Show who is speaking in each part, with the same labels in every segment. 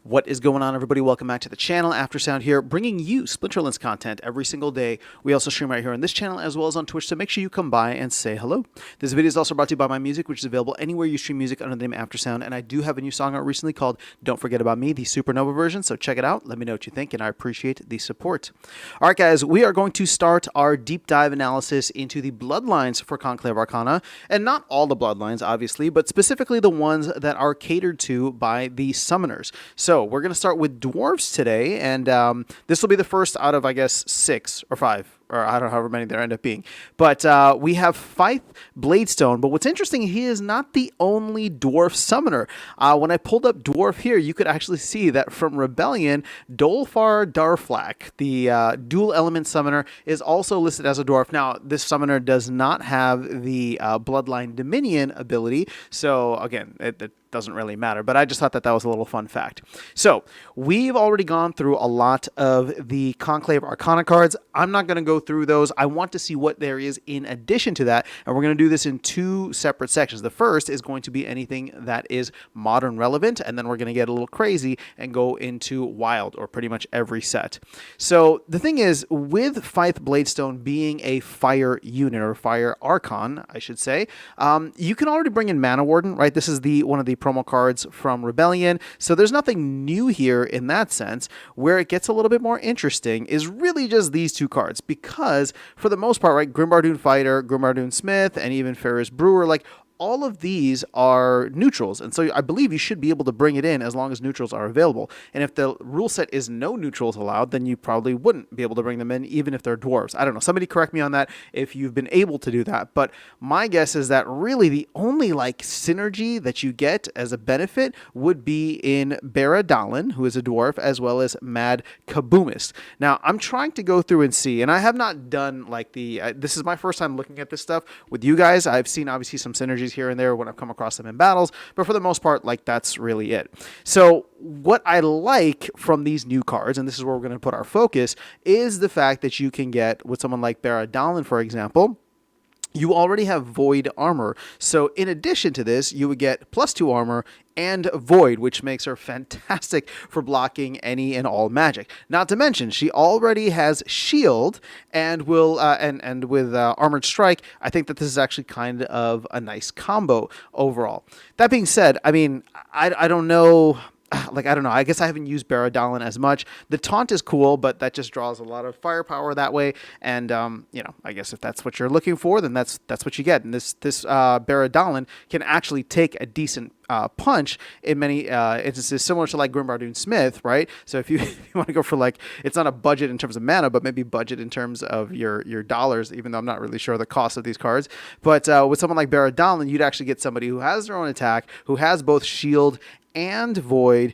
Speaker 1: What is going on, everybody? Welcome back to the channel. Aftersound here, bringing you Splinterlands content every single day. We also stream right here on this channel as well as on Twitch, so make sure you come by and say hello. This video is also brought to you by My Music, which is available anywhere you stream music under the name Aftersound, and I do have a new song out recently called Don't Forget About Me, the Supernova version, so check it out. Let me know what you think, and I appreciate the support. All right, guys, we are going to start our deep dive analysis into the Bloodlines for Conclave Arcana, and not all the Bloodlines, obviously, but specifically the ones that are catered to by the Summoners. So we're going to start with Dwarves today, and this will be the first out of, I guess, 6 or 5. Or I don't know however many there end up being. But we have Fythe Bladestone. But what's interesting, he is not the only Dwarf summoner. When I pulled up Dwarf here, you could actually see that from Rebellion, Dolfar Darflak, the dual element summoner, is also listed as a Dwarf. Now, this summoner does not have the Bloodline Dominion ability. So, again, it doesn't really matter, but I just thought that that was a little fun fact. So we've already gone through a lot of the Conclave Arcana cards. I'm not going to go through those. I want to see what there is in addition to that, and we're going to do this in 2 separate sections. The first is going to be anything that is modern relevant, and then we're going to get a little crazy and go into wild, or pretty much every set. So the thing is, with Fythe Bladestone being a fire unit, or fire archon, I should say, you can already bring in Mana Warden, right? This is one of the promo cards from Rebellion, so there's nothing new here in that sense. Where it gets a little bit more interesting is really just these 2 cards, because for the most part, right, Grimbardoon Fighter, Grimbardoon Smith, and even Ferris Brewer, like, all of these are neutrals, and so I believe you should be able to bring it in as long as neutrals are available. And if the rule set is no neutrals allowed, then you probably wouldn't be able to bring them in, even if they're dwarves. I don't know. Somebody correct me on that if you've been able to do that. But my guess is that really the only synergy that you get as a benefit would be in Baradalin, who is a dwarf, as well as Mad Kaboomist. Now, I'm trying to go through and see, and I have not done this is my first time looking at this stuff with you guys. I've seen obviously some synergies here and there when I've come across them in battles, but for the most part, that's really it. So what I like from these new cards, and this is where we're going to put our focus, is the fact that you can get, with someone like Baradalin, for example, you already have Void armor. So in addition to this, you would get +2 armor and Void, which makes her fantastic for blocking any and all magic. Not to mention, she already has Shield and will and with Armored Strike. I think that this is actually kind of a nice combo overall. That being said, I mean, I don't know. I don't know. I guess I haven't used Baradalin as much. The taunt is cool, but that just draws a lot of firepower that way. And I guess if that's what you're looking for, then that's what you get. And this Baradalin can actually take a decent punch in many instances, similar to Grimbardoon Smith, right? So if you want to go for it's not a budget in terms of mana, but maybe budget in terms of your dollars, even though I'm not really sure the cost of these cards. But with someone like Baradalin, you'd actually get somebody who has their own attack, who has both shield and void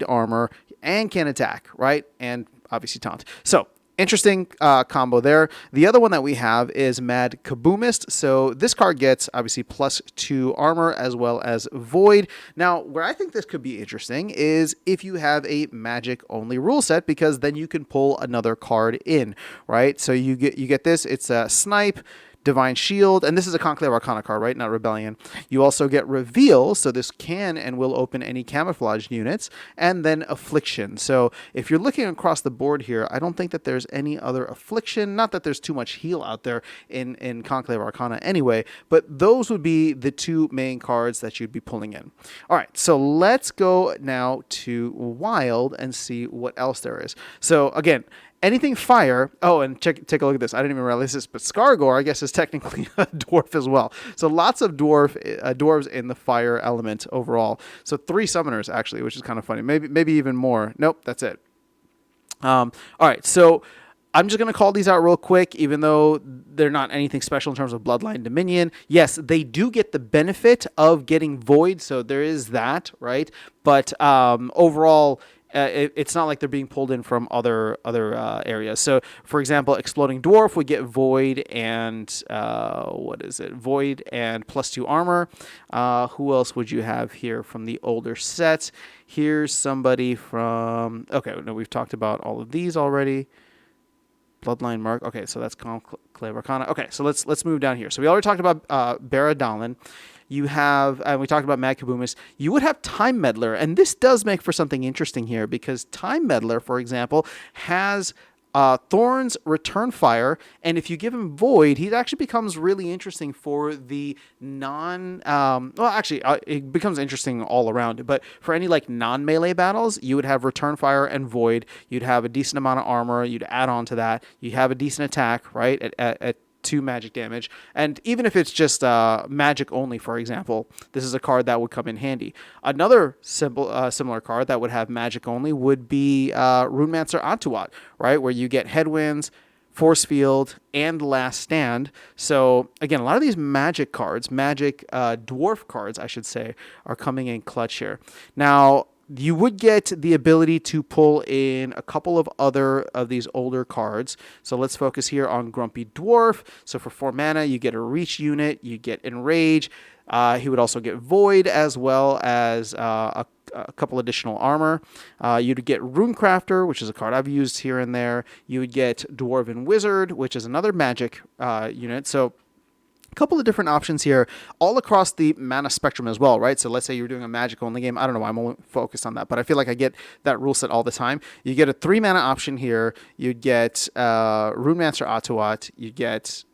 Speaker 1: armor, and can attack, right? And obviously taunt. So interesting combo there. The other one that we have is Mad Kaboomist. So this card gets obviously +2 armor as well as void. Now, where I think this could be interesting is if you have a magic only rule set, because then you can pull another card in, right? So you get this. It's a Snipe, Divine Shield, and this is a Conclave Arcana card, right? Not Rebellion. You also get Reveal, so this can and will open any camouflage units, and then Affliction. So if you're looking across the board here, I don't think that there's any other Affliction. Not that there's too much heal out there in Conclave Arcana anyway, but those would be the 2 main cards that you'd be pulling in. All right, so let's go now to Wild and see what else there is. So again, anything fire. Oh, and take a look at this. I didn't even realize this, but Scargor, I guess, is technically a dwarf as well. So lots of dwarves in the fire element overall. So 3 summoners actually, which is kind of funny. Maybe even more. Nope, that's it. All right, so I'm just going to call these out real quick, even though they're not anything special in terms of Bloodline Dominion. Yes, they do get the benefit of getting Void, so there is that, right? But overall, it's not like they're being pulled in from other areas. So, for example, Exploding Dwarf would get Void and Void and +2 armor. Who else would you have here from the older sets? Here's somebody from. Okay, no, we've talked about all of these already. Bloodline Mark. Okay, so that's Conclave Arcana. Okay, so let's move down here. So we already talked about Baradalin. You have, and we talked about Mad Kabumis. You would have Time Meddler, and this does make for something interesting here because Time Meddler, for example, has Thorn's Return Fire, and if you give him Void, he actually becomes really interesting for the it becomes interesting all around, but for any like non-melee battles, you would have Return Fire and Void. You'd have a decent amount of armor. You'd add on to that. You have a decent attack, right, at 2 magic damage. And even if it's just magic only, for example, this is a card that would come in handy. Another similar card that would have magic only would be Runemancer Atuat, right, where you get Headwinds, Force Field, and Last Stand. So again, a lot of these magic cards, magic dwarf cards, I should say, are coming in clutch here. Now, you would get the ability to pull in a couple of other of these older cards. So let's focus here on Grumpy Dwarf. So for 4 mana, you get a Reach unit, you get Enrage. He would also get Void as well as a couple additional armor. You'd get Runecrafter, which is a card I've used here and there. You would get Dwarven Wizard, which is another magic unit. So a couple of different options here all across the mana spectrum as well, right? So let's say you're doing a magic only game. I don't know why I'm only focused on that, but I feel like I get that rule set all the time. You get a 3 mana option here. You'd get Runemancer Atuat. You get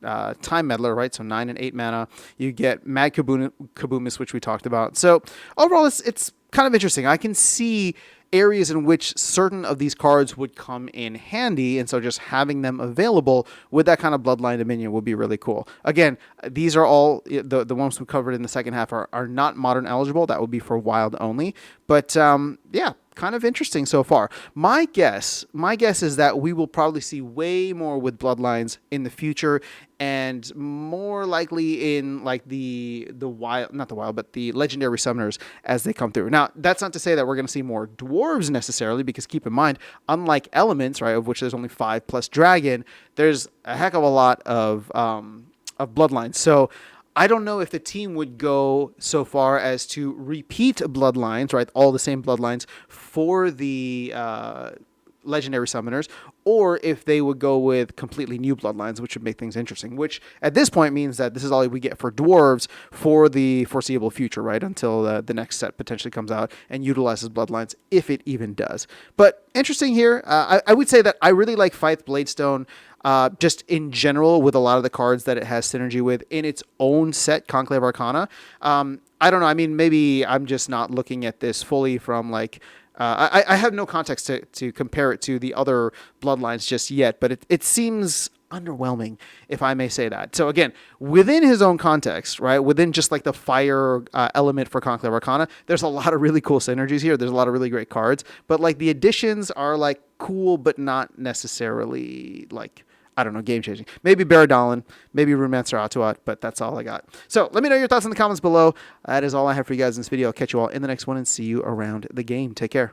Speaker 1: Time Meddler, right? So 9 and 8 mana. You get Mad Kabumis, which we talked about. So overall, it's kind of interesting. I can see areas in which certain of these cards would come in handy, and so just having them available with that kind of Bloodline Dominion would be really cool. Again, these are all, the ones we covered in the second half are not Modern eligible. That would be for Wild only. But yeah, kind of interesting so far. My guess is that we will probably see way more with Bloodlines in the future, and more likely in like the wild, not the wild, but the legendary summoners as they come through. Now, that's not to say that we're going to see more dwarves necessarily, because keep in mind, unlike elements, right, of which there's only 5 plus dragon, there's a heck of a lot of bloodlines. So I don't know if the team would go so far as to repeat bloodlines, right? All the same bloodlines for the legendary summoners, or if they would go with completely new bloodlines, which would make things interesting, which at this point means that this is all we get for dwarves for the foreseeable future, right? Until the next set potentially comes out and utilizes bloodlines, if it even does. But interesting here. I would say that I really like Fythe Bladestone, just in general, with a lot of the cards that it has synergy with in its own set, Conclave Arcana. I don't know. I mean, maybe I'm just not looking at this fully from like, I have no context to compare it to the other bloodlines just yet, but it seems underwhelming, if I may say that. So again, within his own context, right, within just like the fire element for Conclave Arcana, there's a lot of really cool synergies here. There's a lot of really great cards, but like the additions are like cool, but not necessarily like, I don't know, game-changing. Maybe Baradalin, maybe Runemancer Atuat, but that's all I got. So let me know your thoughts in the comments below. That is all I have for you guys in this video. I'll catch you all in the next one and see you around the game. Take care.